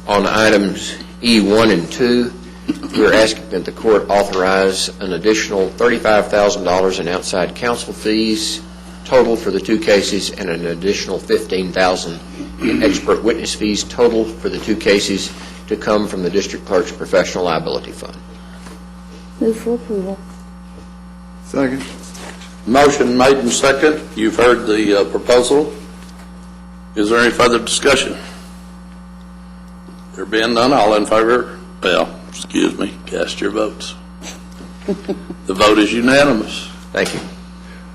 on items E1 and 2, we're asking that the court authorize an additional $35,000 in outside counsel fees total for the two cases and an additional $15,000 in expert witness fees total for the two cases to come from the district clerk's professional liability fund. Move for approval. Second. Motion made and second. You've heard the proposal. Is there any further discussion? There being none, all in favor, excuse me, cast your votes. The vote is unanimous. Thank you.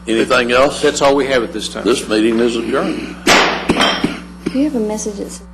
Anything else? That's all we have at this time. This meeting is adjourned. Do you have a message that says...